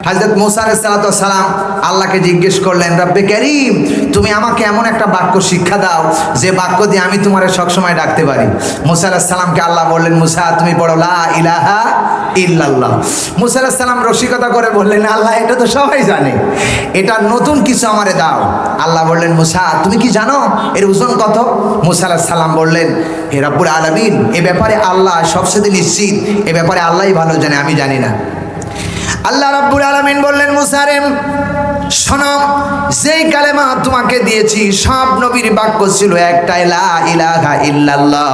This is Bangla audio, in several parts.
হযরত মুসা আলাইহিস সালাম আল্লাহকে জিজ্ঞেস করলেন, রব্বে কারীম, তুমি আমাকে এমন একটা বাক্য শিক্ষা দাও যে বাক্য দিয়ে আমি তোমারে সবসময় ডাকতে পারি। মুসা আলাইহিস সালামকে আল্লাহ বললেন, মুসা তুমি পড়ো লা ইলাহা ইল্লাল্লাহ। মুসা আলাইহিস সালাম রসিকতা করে বললেন, আল্লাহ এটা তো সবাই জানে, এটা নতুন কিছু আমারে দাও। আল্লাহ বললেন, মুসা তুমি কি জানো এর ওজন কত? মুসা আলাইহিস সালাম বললেন, হে রব্বুল আলামিন, এ ব্যাপারে আল্লাহ সবচেয়ে নিশ্চিত, এ ব্যাপারে আল্লাহই ভালো জানে, আমি জানি না। আল্লাহ রাব্বুল আলামিন বললেন, মুসা রে শোনো, যেই কালেমা তোমাকে দিয়েছি সব নবীর বাক্য ছিল একটাই, লা ইলাহা ইল্লাল্লাহ।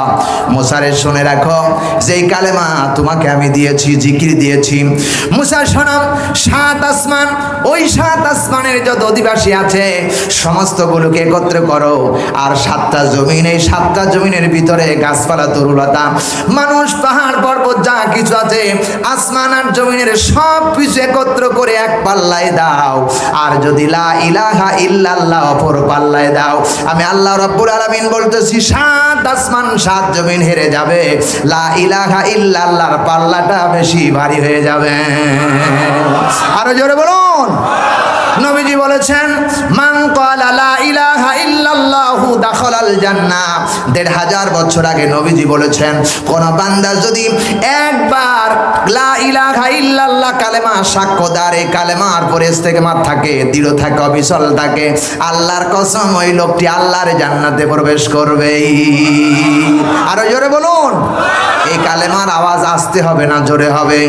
মুসা রে শুনে রাখো, যেই কালেমা তোমাকে আমি দিয়েছি, জিকির দিয়েছি, মুসা শোনো, সাত আসমান, ওই সাত আসমানের যত অধিবাসী আছে সমস্তগুলোকে একত্র করো, আর সাতটা জমিন, এই সাতটা জমিনের ভিতরে গাছপালা তরুলতা মানুষ পাহাড় পর্বত যা কিছু আছে আসমান আর জমিনের সব কিছু একত্র করে এক পাল্লায় দাও, আর যদি লা ইলাহা ইল্লাল্লাহ অপর পাল্লায় দাও, আমি আল্লাহ রাব্বুল আলামিন বলতেছি সাত আসমান সাত জমিন হেরে যাবে, লা ইলাহা ইল্লাল্লাহর পাল্লাটা বেশি ভারী হয়ে যাবে। আরো জোরে বলুন। নবীজি বলেছেন, মান ক্বালা লা ইলাহা ইল্লাল্লাহু দাখালাল জান্নাহ। ১৫০০ বছর আগে নবীজি বলেছেন, কোন বান্দা যদি একবার লা ইলাহা ইল্লাল্লাহ কালেমা সাক্ষ্য দেয়, কালেমার পরে ইস্তেকামাত থাকে, দৃঢ় থাকে, অবিচল থাকে, আল্লাহর কসম ওই লোকটি আল্লাহর জান্নাতে প্রবেশ করবেই। আরো জোরে বলুন। এই কালেমার আওয়াজ আসতে হবে না জোরে হবে?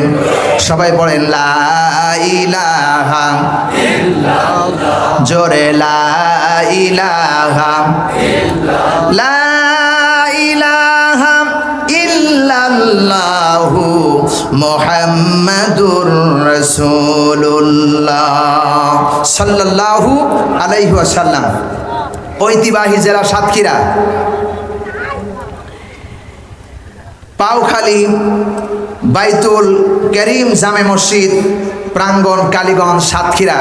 সবাই পড়েন, লা ইলাহা ইল্লাল্লাহ, জোরে লা ইলাহা ইল্লাল্লাহ, লা ইলাহা ইল্লাল্লাহু মুহাম্মাদুর রাসূলুল্লাহ সাল্লাল্লাহু আলাইহি ওয়াসাল্লাম। ঐতিহ্যবাহী জেলা সাতক্ষীরা, পাউখালী বাইতুল করিম জামে মসজিদ প্রাঙ্গণ, কালীগঞ্জ, সাতক্ষীরা।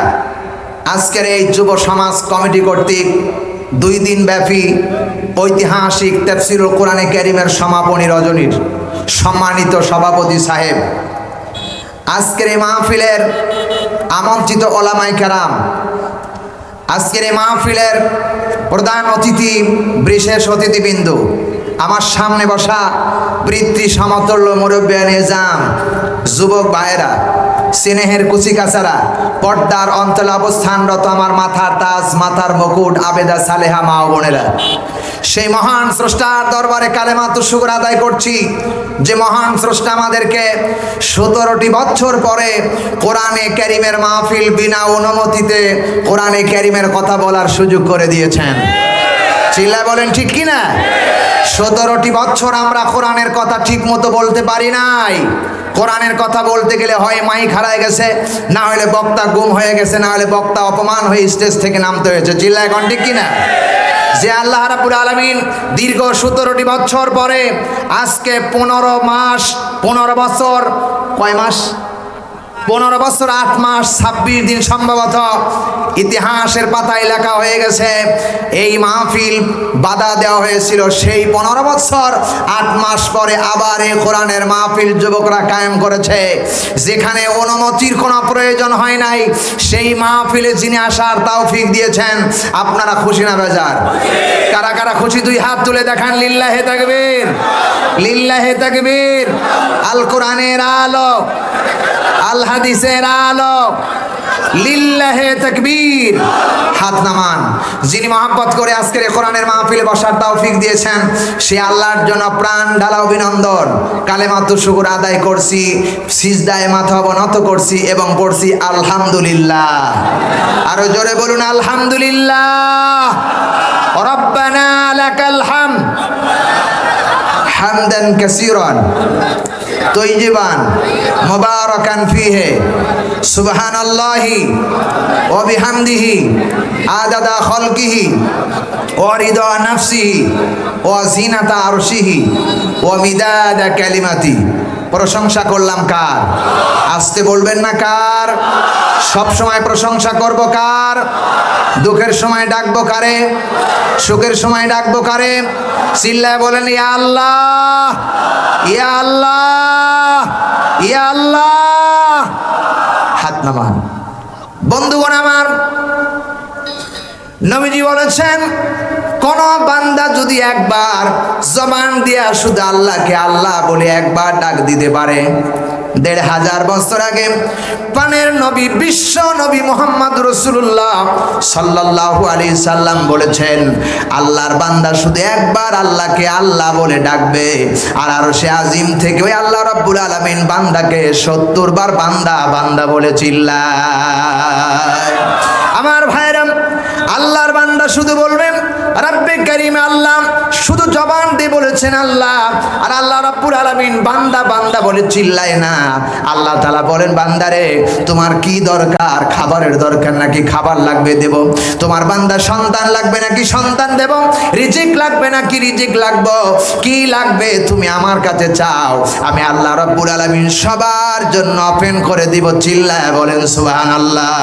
আজকের এই যুব সমাজ কমিটি কর্তৃক 2 দিন ব্যাপী ঐতিহাসিক তাফসীরুল কোরআনে কারীমের সমাপনী রজনীর সম্মানিত সভাপতি সাহেব, আজকের এই মাহফিলের আমন্ত্রিত ওলামায়ে কেরাম, আজকের এই মাহফিলের প্রধান অতিথি, বিশেষ অতিথিবৃন্দ, আমার সামনে বসা পিতৃ সমতুল্য মুরব্বিয়ান নিজাম, যুবক ভাইয়েরা, স্নেহের কুচিকাচারা, পর্দার অন্তলে অবস্থানরত আমার মাথার তাজ, মাথার মুকুট, আবেদা সালেহা মা ও বোনেরা, সেই মহান স্রষ্টার দরবারে কালেমাতু শুকর আদায় করছি যে মহান স্রষ্টা আমাদেরকে 17টি বছর পরে কোরআনে কারীমের মাহফিল বিনা অনুমতিতে কোরআনে কারীমের কথা বলার সুযোগ করে দিয়েছেন। চিল্লায় বলেন ঠিক কিনা? 17টি বছর আমরা কোরআনের কথা ঠিক মতো বলতে পারি নাই। কোরআনের কথা বলতে গেলে হয় মাইক হারায় গেছে, না হলে বক্তা গুম হয়ে গেছে, না হলে বক্তা অপমান হয়ে স্টেজ থেকে নামতে হয়েছে। চিল্লায় এখন ঠিক কিনা? যে আল্লাহ রাব্বুল আলামিন দীর্ঘ 17টি বছর পরে আজকে 15 বছর, কয় মাস? 15 বছর 8 মাস 26 দিন সম্ভবত ইতিহাসের পাতায় লেখা হয়ে গেছে। এই মাহফিল বাধা দেওয়া হয়েছিল সেই 15 বছর 8 মাস পরে আবার এই কোরআনের মাহফিল যুবকরা কায়েম করেছে, যেখানে অনুমতির কোনো প্রয়োজন হয় নাই। সেই মাহফিলে যিনি আসার তৌফিক দিয়েছেন, আপনারা খুশি না বেজার? কারা কারা খুশি? 2 হাত তুলে দেখান। লিল্লাহে তাকবীর, লিল্লাহে তাকবীর। আল কোরআনের আলো, আল হাদিসের আলো, লিল্লাহে তাকবীর। হাত নামান। যিনি মহব্বত করে আজকের কোরআনের মাহফিলে বসার তৌফিক দিয়েছেন, সে আল্লাহর জন্য প্রাণ ঢালা অভিনন্দন। কালেমাতু শুকর আদায় করছি, সিজদায় মাথা অবনত করছি এবং পড়ছি আলহামদুলিল্লাহ। আরো জোরে বলুন আলহামদুলিল্লাহ। রব্বানা লাকাল হামদ হামদান কাসীরান তৈয়িবান মুবারাকান ফীহি সুবহানাল্লাহি ওয়া বিহামদিহি আদাদা খালকিহি ওয়া রিদা নাফসিহি ওয়া জিনাতা আরশিহি ওয়া মিদাদা কালিমাতি। প্রশংসা করলাম কার? আসতে বলবেন না কার? সব সময় প্রশংসা করব কার? দুঃখের সময় ডাকবো কারে? সুখের সময় ডাকবো কারে? চিল্লায় বলেন ইয়া আল্লাহ, ইয়া আল্লাহ, ইয়া আল্লাহ। হাত নামান। বন্ধুগণ আমার, নবীজি বলেছেন কোন বান্দা যদি একবার জবান দিয়া শুধু আল্লাহকে আল্লাহ বলে একবার ডাক দিতে পারে, ১৫০০ বছর আগে পানের নবী বিশ্ব নবী মুহাম্মদ রাসূলুল্লাহ সাল্লাল্লাহু আলাইহি সাল্লাম বলেছেন, আল্লাহর বান্দা শুধু একবার আল্লাহকে আল্লাহ বলে ডাকবে আর আরশে আজিম থেকে ওই আল্লাহ রাব্বুল আলামিন বান্দাকে ৭০ বার বান্দা বান্দা বলে চিল্লায়। আমার ভাইরা, আল্লাহর বান্দা শুধু বলবেন রব্বে কারীম আল্লাহ, শুধু জবান দিয়ে বলেছেন আল্লাহ, আর আল্লাহ রাব্বুল আলামিন বান্দা বান্দা বলে চিল্লায় না। আল্লাহ তাআলা বলেন, বান্দারে তোমার কি দরকার? খাবারের দরকার নাকি খাবার লাগবে দেব? তোমার বান্দা সন্তান লাগবে নাকি সন্তান দেব? রিজিক লাগবে নাকি রিজিক লাগবে? কি লাগবে তুমি আমার কাছে চাও, আমি আল্লাহ রাব্বুল আলামিন সবার জন্য ওপেন করে দিব। চিল্লায় বলেন সুবহানাল্লাহ।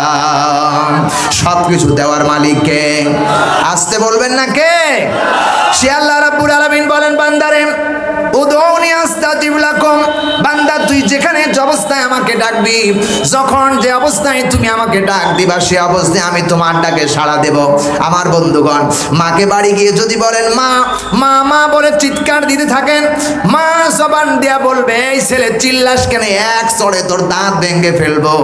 সবকিছু দেওয়ার মালিক কে? আসতে বলবেন না কে? সে আল্লাহ রাব্বুল আলামিন বলেন, বান্দারে উদউনি আস্তাজিব লাকুম, বান্দা তুই যেখানে যে অবস্থায় আমাকে ডাকবি, যখন যে অবস্থায় তুমি আমাকে ডাক দিবা সে অবস্থায় আমি তোমার ডাকে সাড়া দেব। আমার বন্ধুগণ, মাকে বাড়ি গিয়ে যদি বলেন মা মা মা বলে চিৎকার দিতে থাকেন, মা জবান দিয়া বলবে এই ছেলে চিল্লাস কেন, এক চড়ে তোর দাঁত ভেঙে ফেলবো।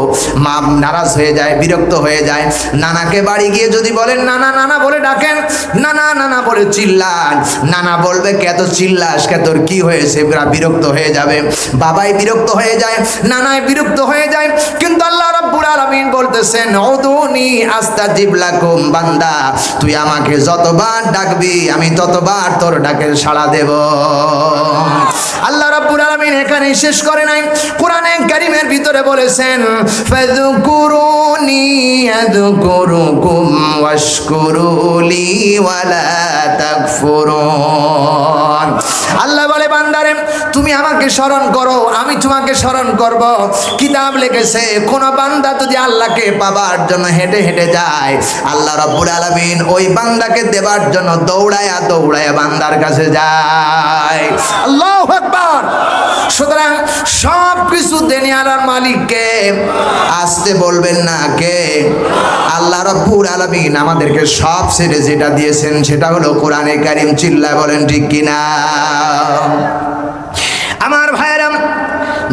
মা নারাজ হয়ে যায়, বিরক্ত হয়ে যায়। নানাকে বাড়ি গিয়ে যদি বলেন নানা নানা বলে ডাকেন, নানা নানা বলে চিল্লান, নানা বলবে কে এত চিল্লাস কে, তোর কি হয়েছে? বিরক্ত হয়ে যাবে। বাবাই বিরক্ত হয়ে যায়, নানায় বিরক্ত হয়ে যায়। কিন্তু আল্লাহ রাব্বুল আলামিন বলতেছেন উদউনি আস্তাজিব লাকুম, বান্দা তুই আমাকে যতবার ডাকবি আমি ততবার তোর ডাকের সাড়া দেব। আল্লাহ রাব্বুল আলামিন এখানেই শেষ করে নাই, কোরআনে কারীমের ভিতরে বলেছেন ফাযকুরুনি আযকুরুকুম ওয়াশকুরুলি ওয়ালা তাকফুরুন। আল্লাহ বলে বান্দারে তুমি আমাকে স্মরণ করো, আমি তোমাকে স্মরণ করব। কিতাব লিখেছে কোন বান্দা যদি আল্লাহকে পাবার জন্য হেঁটে হেঁটে যায়, আল্লাহ রাব্বুল আলামিন ওই বান্দাকে দেবার জন্য দৌড়ায়া দৌড়ায়া বান্দার কাছে যায়। আল্লাহু আকবার। সুতরাং সব কিছু দেনিয়ালার মালিক কে? আসতে বলবেন না কে? আল্লাহ রাব্বুল আলামিন আমাদেরকে সব ছেড়ে যেটা দিয়েছেন সেটা হলো কোরআনে কারীম। চিল্লায় বলেন ঠিক কিনা? আমার ভাইরা,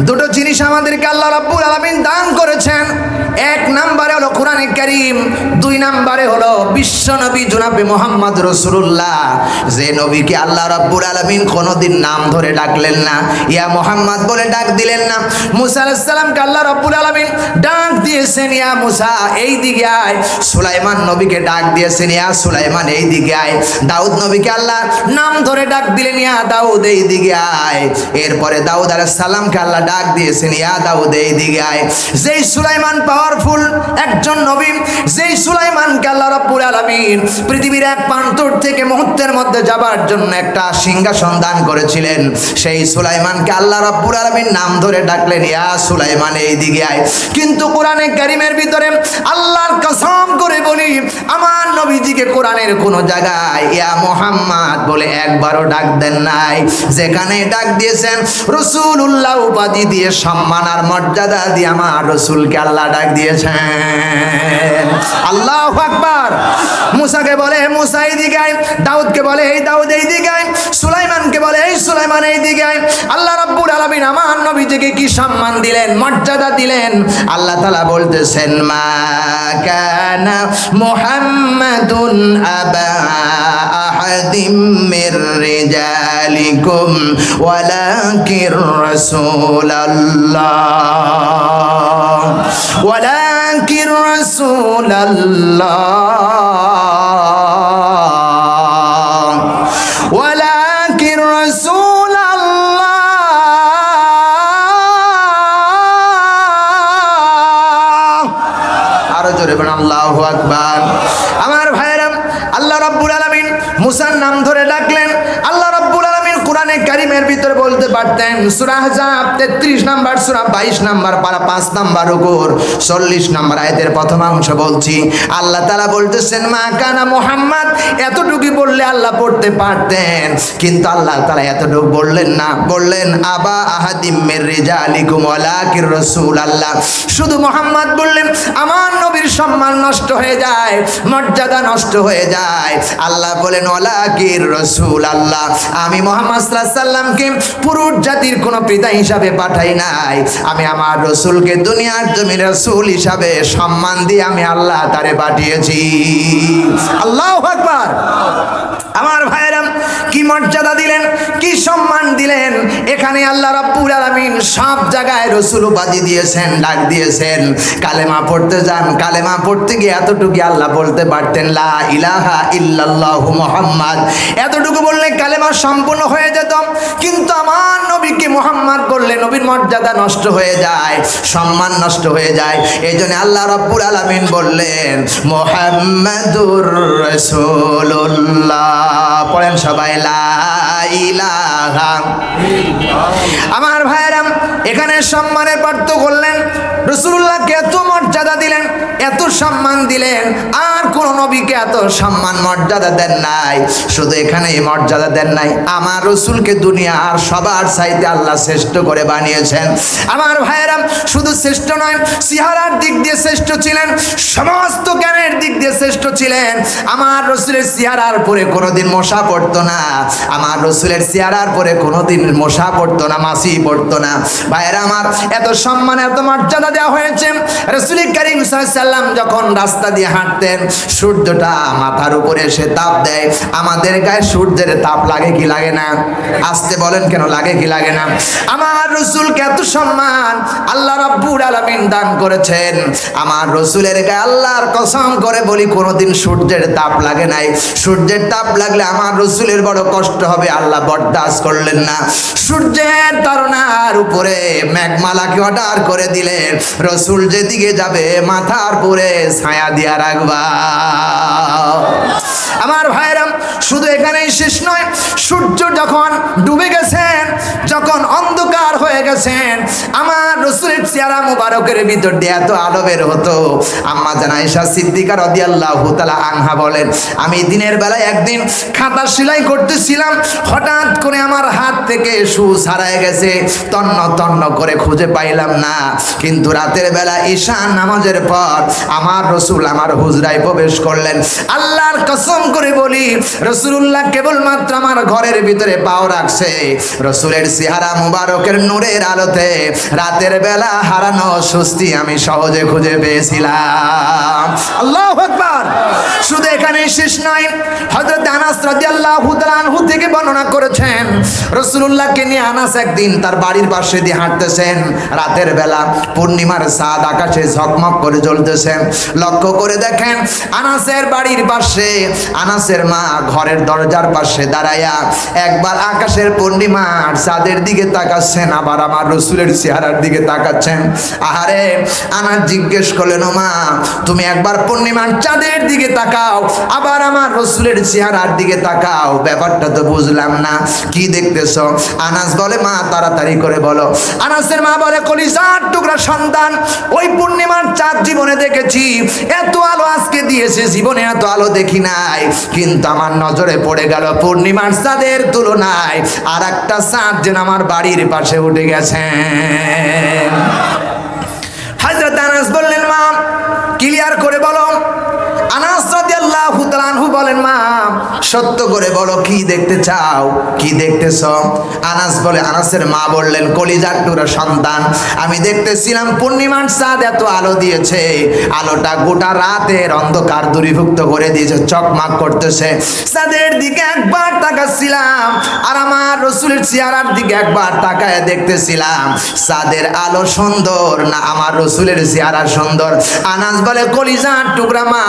দুটো জিনিস আমাদেরকে আল্লাহ রাব্বুল আলামিন দান করেছেন। এক নম্বরে হলো কোরআনে কারীম, দুই নম্বরে হলো বিশ্ব নবী জনাবে মুহাম্মদ রাসূলুল্লাহ, যে নবীকে আল্লাহ রাব্বুল আলামিন কোনোদিন নাম ধরে ডাকলেন না, ইয়া মুহাম্মদ বলে ডাক দিলেন না। মুসা আলাইহিস সালামকে আল্লাহ রাব্বুল আলামিন ডাক দিয়েছেন ইয়া মুসা এই দিকে আয়। সুলাইমান নবীকে ডাক দিয়েছেন ইয়া সুলাইমান এই দিকে আয়। দাউদ নবীকে আল্লাহ নাম ধরে ডাক দিলেন ইয়া দাউদ এই দিকে আয়। এরপরে দাউদ আলাইহিস সালামকে আল্লাহ ডাক দিয়েছেন ইয়া দাউদ এই দিকে আয়। যেই সুলাইমান পাওয়ারফুল একজন নবী, যেই সুলাইমানকে আল্লাহ রাব্বুল আলামিন পৃথিবীর এক প্রান্তর থেকে মুহূর্তের মধ্যে যাবার জন্য একটা সিংহাসন দান করেছিলেন, সেই সুলাইমানকে আল্লাহ রাব্বুল আলামিন নাম ধরে ডাকলেন ইয়া সুলাইমান এই দিকে আয়। কিন্তু কোরআনে কারীমের ভিতরে আল্লাহর কসম করে বলি, আমার নবীজিকে কোরআনের কোন জায়গায় ইয়া মুহাম্মদ বলে একবারও ডাক দেন নাই। যেখানে ডাক দিয়েছেন রাসূলুল্লাহ উপাধি দিয়ে সম্মান আর মর্যাদা দিয়ে আমার রাসূলকে আল্লাহ ডাক দিয়েছেন। আল্লাহু আকবার। মুসাকে বলে মুসা এই দিকে আয়, দাউদকে বলে এই দাউদ এই দিকে আয়, সুলাইমানকে বলে এই সুলাইমান এই দিকে আয়। আল্লাহ রাব্বুল আলামিন আমার নবীজিকে কি সম্মান দিলেন, মর্যাদা দিলেন। আল্লাহ তাআলা বলতেছেন মা কানা মুহাম্মাদুন আবা আহাদিম মির রিজালিকুম ওয়ালাকির রাসূলুল্লাহ ওয়ালাকির রাসূলুল্লাহ ওয়ালাকির রাসূলুল্লাহ। আরো জোরে বলেন আল্লাহু আকবার। আমার ভাইরা, আল্লাহ রাব্বুল আলামিন মুসার নাম ধরে ডাকলেন। আল্লাহ রাব্বুল আলামিন কোরআনে কারিমের ভিতরে বলতে পারতেন সূরা আহজাব 33 নাম্বার সূরা 22 নাম্বার পারা 5 নাম্বার রুকুর 40 নাম্বার আয়াতের প্রথম অংশ বলছি, আল্লাহ তাআলা বলতেছেন মা কানা মুহাম্মদ, এতটুকু বললে আল্লাহ পড়তে পারতেন, কিন্তু আল্লাহ তাআলা এতটুকু বললেন না, বললেন আবা আহাদিম মির রিজালিকুম ওয়ালাকির রাসূলুল্লাহ। শুধু মুহাম্মদ বললেন আমার নবীর সম্মান নষ্ট হয়ে যায়, মর্যাদা নষ্ট হয়ে যায়। আল্লাহ বলেন ওয়ালাকির রাসূলুল্লাহ, আমি মুহাম্মদ সাল্লাল্লাহু আলাইহি সাল্লামকে পুরো জাতির কোনো পিতা হিসাবে পাঠাই নাই, আমি আমার রাসূলকে দুনিয়ার জমিনে রাসূল হিসাবে সম্মান দিয়ে আমি আল্লাহ তারে পাঠিয়েছি। আল্লাহু আকবার। আমার ভাইরা কি মর্যাদা দিলেন, কি সম্মান দিলেন। এখানে আল্লাহ রাব্বুল আলামিন সব জায়গায় রাসূল উপাধি দিয়েছেন, ডাক দিয়েছেন। কালেমা পড়তে যান, কালেমা পড়তে গিয়ে এতটুকু আল্লাহ বলতে পারতেন লা ইলাহা ইল্লাল্লাহু মুহাম্মদ, এতটুকু বললে কালেমা সম্পূর্ণ হয়ে যেত, কিন্তু আমার নবীকে মুহাম্মদ বললে নবীর মর্যাদা নষ্ট হয়ে যায়, সম্মান নষ্ট হয়ে যায়। এইজন্য আল্লাহ রাব্বুল আলামিন বললেন মুহাম্মাদুর রাসূলুল্লাহ। পড়েন সবাই লা ইলাহা। আমার ভাইরা এখানে সম্মানের পার্থক্য করলেন, রাসূলুল্লাহকে এত মর্যাদা দিলেন, এত সম্মান দিলেন, আর কোন নবীকে এত সম্মান মর্যাদা দেন নাই। শুধু এখানে মর্যাদা দেন নাই, আমার রাসূলকে দুনিয়ার সবার চাইতে আল্লাহ শ্রেষ্ঠ করে বানিয়েছেন। আমার ভাইরা শুধু শ্রেষ্ঠ নয়, চেহারার দিক দিয়ে শ্রেষ্ঠ ছিলেন, সমস্ত জ্ঞানের দিক দিয়ে শ্রেষ্ঠ ছিলেন। আমার রাসূলের চেহারার পরে কোনোদিন মশা পড়তো না, আমার রাসূলের চেহারার পরে কোনোদিন মশা পড়তো না, মাছি পড়তো না। ভাইরা আমার এত সম্মান এত মর্যাদা দেওয়া হয়েছে। রাসূল কারীম সাল্লাল্লাহু আলাইহি সাল্লাম যখন রাস্তা দিয়ে হাঁটতেন, সূর্যটা মাথার উপরে এসে তাপ দেয়। আমাদের গায়ে সূর্যের তাপ লাগে কি লাগে না? আসতে বলেন কেন, লাগে কি লাগে না? আমার রাসূলকে এত সম্মান আল্লাহ রাব্বুল আলামিন দান করেছেন। আমার রাসূলের গায়ে আল্লাহর কসম করে বলি কোনোদিন সূর্যের তাপ লাগে নাই। সূর্যের তাপ লাগলে আমার রাসূলের বড় কষ্ট হবে, আল্লাহ বরদাস্ত করলেন না। সূর্যের তাড়নার উপরে মেঘমালাকে অর্ডার করে দিলেন, রাসূল যেদিকে যাবে মাথার উপরে ছায়া দিয়া রাখবা। আমার ভাইরা শুধু এখানেই শেষ নয়, সূর্য যখন ডুবে গেছেন, যখন অন্ধকার হয়ে গেছেন, আমার রাসূলের চেহারা মুবারকের ভিতর দিয়ে এত আলো বের হতো। আম্মা জান আয়েশা সিদ্দিকা রাদিয়াল্লাহু তাআলা আনহা বলেন, আমি দিনের বেলায় একদিন খাতা সেলাই করতেছিলাম, হঠাৎ করে আমার হাত থেকে সুচ হারায় গেছে, তন্ন তন্ন করে খুঁজে পাইলাম না। কিন্তু রাতের বেলা ঈশা নামাজের পর আমার রাসূল আমার হুজরায় প্রবেশ করলেন। আল্লাহর কসম করে বলি, রাসূলুল্লাহ কেবলমাত্র আমার ঘরের ভিতরে পাও রাখছে, রাসূলের চেহারা মুবারকের নূরের আলোতে রাতের বেলা হারানো স্বস্তি আমি সহজে খুঁজে পেয়েছিলাম। আল্লাহু আকবার। শুধু এখানে শেষ নয়, হযরত আনাস রাদিয়াল্লাহু তাআলা আনহু থেকে বর্ণনা করেছেন, রাসূলুল্লাহকে নিয়ে আনাস একদিন তার বাড়ির পাশে দিয়ে হাঁটতেছেন। রাতের বেলা পূর্ণিমার চাঁদ আকাশে ঝকমক করে জ্বলতেছে। লক্ষ্য করে দেখেন আনাসের বাড়ির পাশে আনাসের মা ঘরের দরজার পাশে দাঁড়ায়া একবার আকাশের পূর্ণিমার চাঁদের দিকে তাকাচ্ছেন, আবার আমার রাসূলের চেহারার দিকে তাকাচ্ছেন। আহারে, আনাস জিজ্ঞেস করলেন, ও মা, তুমি একবার পূর্ণিমার চাঁদের দিকে তাকাও, আবার আমার রাসূলের চেহারার দিকে তাকাও, ব্যাপারটা তো বুঝলাম না, কি দেখতেছো? আনাস বলে, মা তাড়াতাড়ি করে বলো। আনাসের মা বলে, কলিজার টুকরা সন্তান, ওই পূর্ণিমার চাঁদ জীবনে দেখেছি, এত আলো আজকে দিয়েছে, জীবনে এত আলো দেখি নাই। কিন্তু আমার নজরে পড়ে গেল পূর্ণিমার চাঁদের তুলনায় আর একটা চাঁদ যেন আমার বাড়ির পাশে উঠে গেছে। হযরত আনাস বললেন, মা ক্লিয়ার করে বলো। আনাস রাদিয়াল্লাহু তাআলা আনহু বলেন, মা সত্য করে বলো, কি দেখতে চাও, কি দেখতেছো? আনাস বলে, আনাসের মা বললেন, কলিজার টুকরা সন্তান, আমি দেখতেছিলাম পূর্ণিমার চাঁদ এত আলো দিয়েছে, আলোটা গোটা রাতের অন্ধকার দূরীভূত করে দিয়েছে, চকমাক করতেছে। চাঁদের দিকে একবার তাকাচ্ছিলাম আর আমার রাসূলের চেহারার দিকে একবার তাকায় দেখতেছিলাম, চাঁদের আলো সুন্দর না আমার রাসূলের চেহারা সুন্দর? আনাস বলে, কলিজার টুকরা মা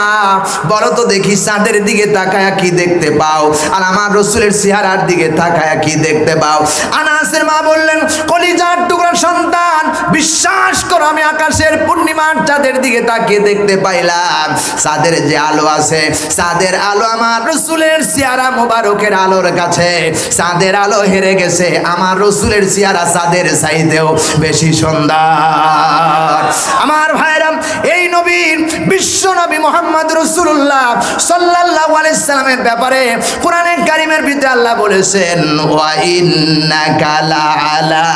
বলো তো দেখি, চাঁদের দিকে তাকায়া কি দেখতে পাও আর আমার রাসূলের চেহারার দিকে তাকায়া কি দেখতে পাও? আনাসের মা বললেন, কলিজার টুকরা সন্তান, বিশ্বাস করো আমি আকাশের পূর্ণিমার চাঁদের দিকে তাকিয়ে দেখতে পাইলাম চাঁদের যে আলো আছে, চাঁদের আলো আমার রসুলের চেহারা মোবারকের আলোর কাছে চাঁদের আলো হেরে গেছে। আমার রসুলের চেহারা চাঁদের চাইতেও বেশি সুন্দর। আমার ভাইরা, এই নবী বিশ্ব নবী মুহাম্মদ রাসূলুল্লাহ সাল্লাল্লাহু আলাইহি সাল্লামের ব্যাপারে কোরআনে কারীমের ভিতরে আল্লাহ বলেছেন, ওয়া ইন্নাকা লাআলা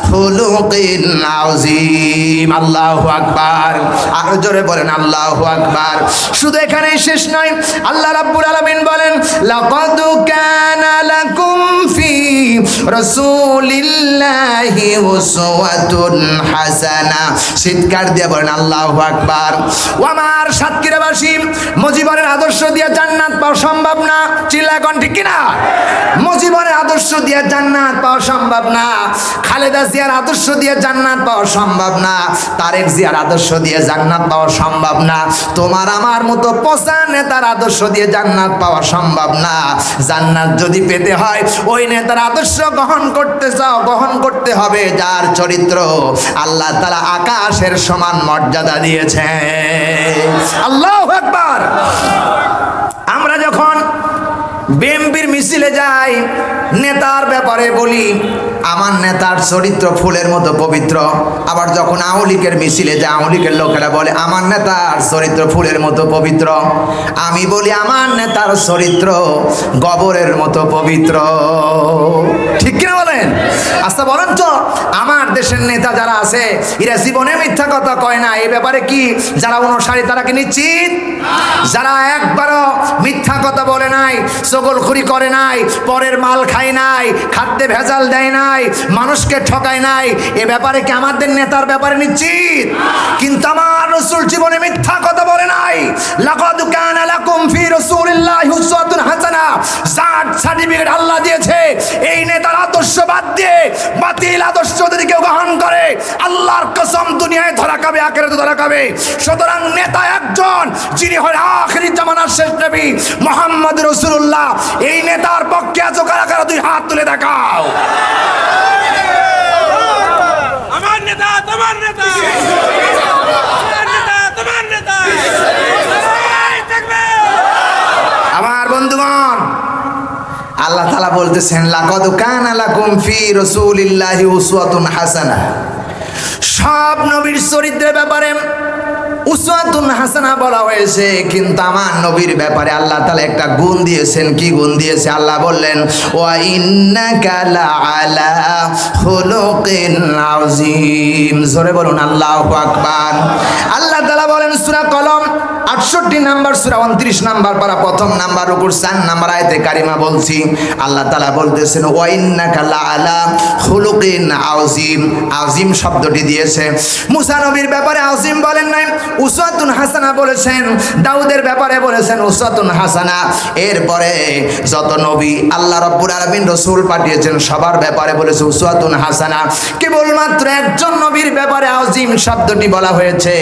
খুলুকিন আযীম। আল্লাহু আকবার। আরো জোরে বলেন আল্লাহু আকবার। শুধু এখানেই শেষ নয়, আল্লাহ রাব্বুল আলামিন বলেন, লাকাদ কানা লাকুম ফি রাসূলিল্লাহি উসওয়াতুন হাসানাহ। চিৎকার দিয়ে বলেন আল্লাহু আকবার। ও আমার সাতক্ষীরাবাসী, মুজিবরের আদর্শ দিয়ে জান্নাত পাওয়া সম্ভব না। চিল্লা কোন ঠিক কিনা? মুজিবরের আদর্শ দিয়ে জান্নাত পাওয়া সম্ভব না। খালেদা জিয়ার আদর্শ দিয়ে জান্নাত পাওয়া সম্ভব না। তারেক জিয়ার আদর্শ দিয়ে জান্নাত পাওয়া সম্ভব না। তোমার আমার মতো পচা নেতার আদর্শ দিয়ে জান্নাত পাওয়া সম্ভব না। জান্নাত যদি পেতে হয় ওই নেতার আদর্শ গ্রহণ করতে চাও, গ্রহণ করতে হবে যার চরিত্র আল্লাহ তাআলা আকাশের সমান মর্যাদা দিয়েছে। আল্লাহু আকবার। আমরা যখন বিএনপির মিছিলে যাই, নেতার ব্যাপারে বলি আমার নেতার চরিত্র ফুলের মতো পবিত্র। আবার যখন আওয়ামী লীগের মিছিলে যায়, আওয়ামী লীগের লোকেরা বলে আমার নেতার চরিত্র ফুলের মতো পবিত্র। আমি বলি আমার নেতার চরিত্র গোবরের মতো পবিত্র। ঠিক কিনা বলেন? আচ্ছা বলেন তো, আমার দেশের নেতা যারা আছে এরা জীবনে মিথ্যা কথা কয় না, এই ব্যাপারে কি যারা অনুসারী তারা কি নিশ্চিত? যারা একবারও মিথ্যা কথা বলে নাই, চগলখুরি করে নাই, পরের মাল খায় নাই, খাদ্যে ভেজাল দেয় নাই, মানুষকে ঠকায় নাই, এ ব্যাপারে কি আমাদের নেতার ব্যাপারে নিশ্চিত? কিন্তু আমার রাসূল জীবনে মিথ্যা কথা বলে নাই। লাকাদ কানা লাকুম ফি রাসূলিল্লাহি উসওয়াতুন হাসানাহ। যার সার্টিফিকেট আল্লাহ দিয়েছে, এই নেতার আদর্শ বাদ দিয়ে বাতিল আদর্শ যদি কেউ গ্রহণ করে আল্লাহর কসম দুনিয়ায় ধরা খাবে, আখিরাতে ধরা খাবে। সুতরাং নেতা একজন, যিনি হলেন আখিরি জামানার শেষ নবী মুহাম্মদ রাসূলুল্লাহ। এই নেতার পক্ষে আছো কারা কারা? দুই হাত তুলে দেখাও। আমার নেতা তোমার নেতা, আমার নেতা তোমার নেতা। আমার বন্ধুগণ, আল্লাহ তাআলা বলতেছেন, লাকাদ কানা লাকুম ফি রাসূলিল্লাহি উসওয়াতুন হাসানাহ। সব নবীর চরিত্রের ব্যাপারে উসওয়াতুন হাসানাহ বলা হয়েছে, কিন্তু আমার নবীর ব্যাপারে আল্লাহ তাআলা একটা গুণ দিয়েছেন। কি গুণ দিয়েছে? আল্লাহ বললেন, ওয়া ইন্নাকা লাআলা খুলুকিন আযীম। জোরে বলুন আল্লাহু আকবার। আল্লাহ তাআলা বলেন সূরা কলম 68 নাম্বার সূরা 29 নাম্বার পারা প্রথম নাম্বার রুকুর 4 নাম্বার আয়াতে কারিমা বলছি। আল্লাহ তাআলা বলতেছেন, ওয়া ইন্নাকা লাআলা খুলুকিন আযীম। আযীম শব্দটি দিয়েছে। মুসা নবীর ব্যাপারে আযীম বলেন নাই, উসওয়াতুন হাসানাহ বলেছেন। দাউদের ব্যাপারে বলেছেন উসওয়াতুন হাসানাহ। এরপরে যত নবী আল্লাহ রাব্বুল আলামিন রাসূল পাঠিয়েছেন সবার ব্যাপারে বলেছে উসওয়াতুন হাসানাহ। কেবলমাত্র একজন নবীর ব্যাপারে আযীম শব্দটি বলা হয়েছে।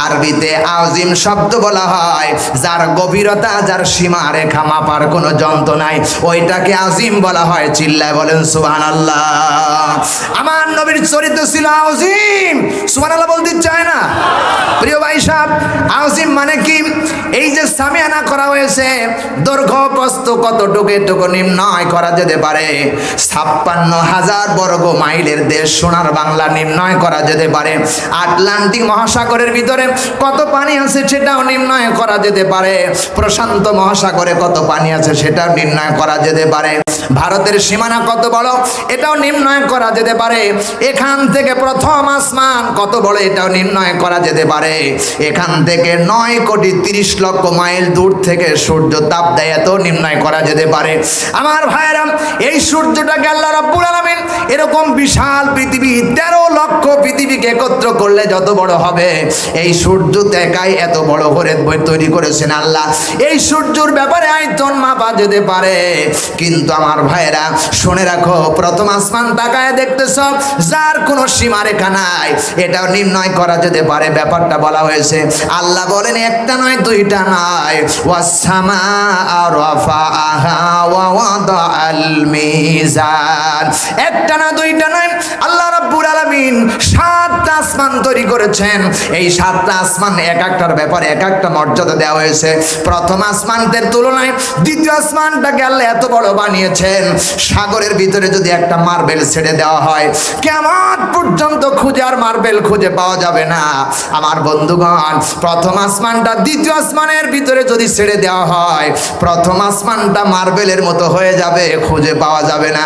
আরবিতে আযীম শব্দ বলা হয় যার গভীরতা, যার সীমা রেখা মাপার কোনো যন্ত্র নাই, ওইটাকে আযীম বলা হয়। চিল্লায় বলেন সুবহানাল্লাহ। আমার নবীর চরিত্র ছিল আযীম। সুবহানাল্লাহ বলতে চায় না? প্রিয় ভাই সাহেব, আযীম মানে কি? এই যে সামিয়ানা করা হয়েছে, দৈর্ঘ্য প্রস্থ কতটুকু এটুকু নির্ণয় করা যেতে পারে। 56,000 বর্গ মাইলের দেশ সোনার বাংলা নির্ণয় করা যেতে পারে। আটলান্টিক মহাসাগরের ভিতরে কত পানি আছে সেটাও নির্ণয় করা যেতে পারে। প্রশান্ত মহাসাগরে কত পানি আছে সেটাও নির্ণয় করা যেতে পারে। ভারতের সীমানা কত বড় এটাও নির্ণয় করা যেতে পারে। এখান থেকে প্রথম আসমান কত বড় এটাও নির্ণয় করা যেতে পারে। এখান থেকে 9,30,00,000 মাইল দূর থেকে সূর্য তাপ দেয়, এত নির্ণয় করা যেতে পারে। আমার ভাইয়েরা, এই সূর্যটাকে আল্লাহ রাব্বুল আলামিন এরকম বিশাল পৃথিবী, 13 লক্ষ পৃথিবীকে একত্র করলে যত বড় হবে, এই সূর্য একাই এত বড় হয়ে করে তৈরি করেছেন আল্লাহ। এই সূর্যের ব্যাপারে আয়তন মাপা যেতে পারে, কিন্তু আমার ভাইরা শুনে রাখো, প্রথম আসমান তাকায় দেখতেছ যার কোনো সীমারেখা নাই, এটাও নির্ণয় করা যেতে পারে। ব্যাপারটা বলা হয়েছে, আল্লাহ বলেন একটা নয় দুইটা নয়, ওয়াসসামাআ রাফাআহা ওয়া ওয়াদাআল মিজান, একটা না দুইটা নয়, আল্লাহ রাব্বুল আলামিন সাতটা আসমান তৈরি করেছেন। এই সাতটা আসমান এক একটার ব্যাপারে এক একটা মর্যাদা দেওয়া হয়েছে। প্রথম আসমানের তুলনায় দ্বিতীয় আসমানটাকে আল্লাহ এত বড় বানিয়েছেন, সাগরের ভিতরে যদি একটা মার্বেল ছেড়ে দেওয়া হয়, কিয়ামত পর্যন্ত খুঁজে আর মার্বেল খুঁজে পাওয়া যাবে না। আমার বন্ধুগণ, প্রথম আসমানটা দ্বিতীয় আসমানের ভিতরে যদি ছেড়ে দেওয়া হয়, প্রথম আসমানটা মার্বেলের মতো হয়ে যাবে, খুঁজে পাওয়া যাবে না।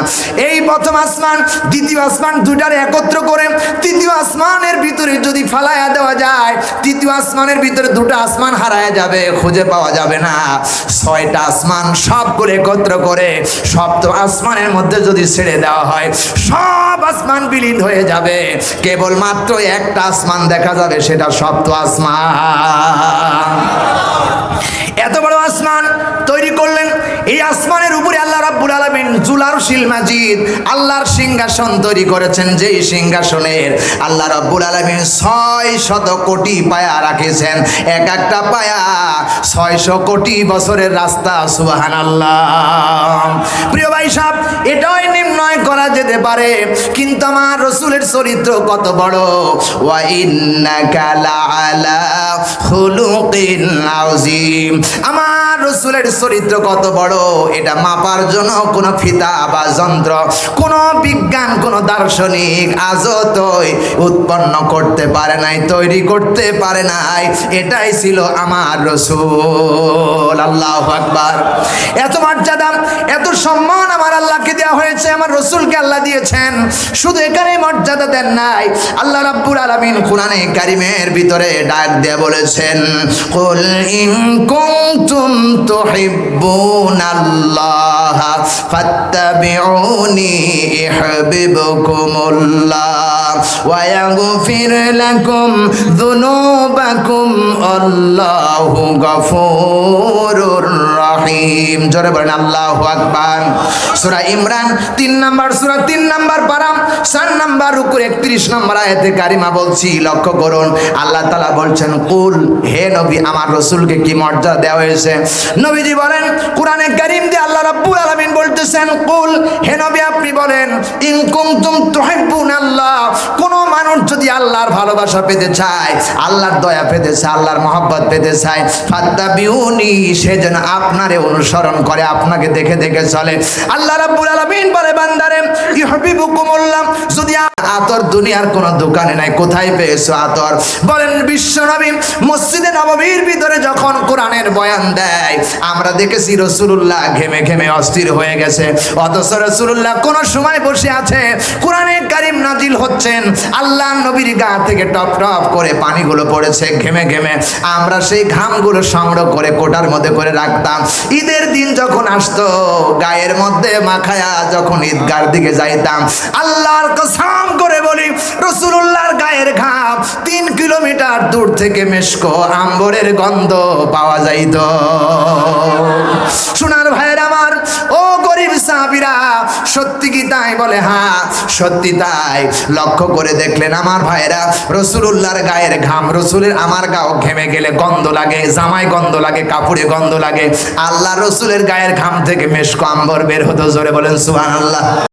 এই প্রথম আসমান দ্বিতীয় আসমান দুটার একত্র করে তৃতীয় আসমানের ভিতরে যদি ফালায়া দেওয়া যায়, তৃতীয় আসমানের ভিতরে দুটো আসমান হারায় যাবে, খুঁজে পাওয়া যাবে না। ছয়টা আসমান সবগুলো একত্র করে সপ্তম আসমানের মধ্যে যদি ছেড়ে দেওয়া হয়, সব আসমান বিলীন হয়ে যাবে, কেবলমাত্র একটা আসমান দেখা যাবে, সেটা সপ্তম আসমান। এত বড় আসমান তৈরি করলেন। এই আসমানের উপরে আল্লাহ রাব্বুল আলামিন জুল আরশিল মাজিদ, আল্লাহর সিংহাসন তৈরি করেছেন, যেই সিংহাসনের আল্লাহ রাব্বুল আলামিন 600 কোটি পায়া রাখেছেন। এক একটা পায়া 600 কোটি বছরের রাস্তা। সুবহানাল্লাহ। প্রিয় ভাই সাহেব, এটাই নির্ণয় করা যেতে পারে, কিন্তু আমার রাসূলের চরিত্র কত বড়, ওয়া ইন্নাকা লাআলা খুলুকিন আযীম, আমার রাসূলের চরিত্র কত বড়, এটা মাপার জন্য কোনো ফিতা বা যন্ত্র, কোনো বিজ্ঞান, কোনো দার্শনিক আজও তো উৎপন্ন করতে পারে নাই, তৈরি করতে পারে নাই। এটাই ছিল আমার রাসূল। আল্লাহু আকবার। এত মর্যাদা, এত সম্মান আমার আল্লাহকে দেওয়া হয়েছে, আমার রাসূলকে আল্লাহ দিয়েছেন। শুধু এখানে মর্যাদা দেন নাই, আল্লাহ রাব্বুল আলামিন কোরআনে কারিমের ভিতরে ডাক দিয়ে বলেছেন, কুল ইন কুনতুম তুহিব্বুনাল্লাহ ফাত্তাবিউনি ইউহিব্বুকুমুল্লাহ ওয়া ইয়াগফির লাকুম যুনুবাকুম আল্লাহু গফুরুর রহিম। জোরে বলেন আল্লাহু আকবার। সূরা ইমরান 3 নাম্বার সূরা, 3 নাম্বার পারা, 4 নাম্বার রুকুর 31 নাম্বার আয়াতে কারিমা বলছি, লক্ষ্য করুন। আল্লাহ তাআলা বলছেন, কুল, হে নবী, আমার রাসূলকে কি মর্যাদা দেওয়া হয়েছে। নবীজি বলেন, কোরআনে কারীম দিয়ে আল্লাহ রাব্বুল আলামিন বলতেছেন, কুল, হে নবী আপনি বলেন, ইন কুনতুম তুহিব্বুনাল্লাহ, কোন মানুষ যদি আল্লাহর ভালোবাসা পেতে চায়, আল্লাহর দয়া পেতে চায়, আল্লাহর মহব্বত পেতে চায়, ফাত্তাবিউনি, সে যেন আপনারে অনুসরণ করে, আপনাকে দেখে দেখে চলে। আল্লাহ রাব্বুল আলামিন বলে, বান্দারে ইউহিব্বুকুমুল্লাহ, যদি আতর দুনিয়ার কোন দোকানে নাই, কোথায় পেয়েছো আতর? বলেন বিশ্ব নবী মসজিদে নববীর ভিতরে যখন কোরআনের বয়ান দেয়, আমরা দেখেছি রাসূলুল্লাহ ঘেমে ঘেমে অস্থির হয়ে গেছে, অথচ রাসূলুল্লাহ কোন সময় বসে আছে, কোরআনে কারীম নাজিল হচ্ছেন, আল্লাহ নবীর গা থেকে টপ টপ করে পানিগুলো পড়েছে ঘেমে ঘেমে, আমরা সেই ঘামগুলো সংগ্রহ করে কোটার মধ্যে করে রাখতাম। ঈদের দিন যখন আসতো, গায়ের মধ্যে মাখায়া যখন ঈদগার দিকে যাইতাম, আল্লাহর কসম করে বলি, রাসূলুল্লাহর গায়ের ঘাম 3 কিলোমিটার দূর থেকে মেশকো আম্বরের গন্ধ পাওয়া যাইত। সোনার ভাইয়ের আমার, ও গরিব সাহাবীরা, সত্যি কি তাই? বলে হ্যাঁ, সত্যি তাই। লক্ষ্য করে দেখলেন আমার ভাইয়েরা, রাসূলুল্লাহর গায়ের ঘাম, রাসূলের আমার গাও ঘেমে গেলে গন্ধ লাগে, জামায় গন্ধ লাগে, কাপড়ে গন্ধ লাগে, আল্লাহ রাসূলের গায়ের ঘাম থেকে মেশকো আম্বর বের হতো। জোরে বলেন সুবহানাল্লাহ।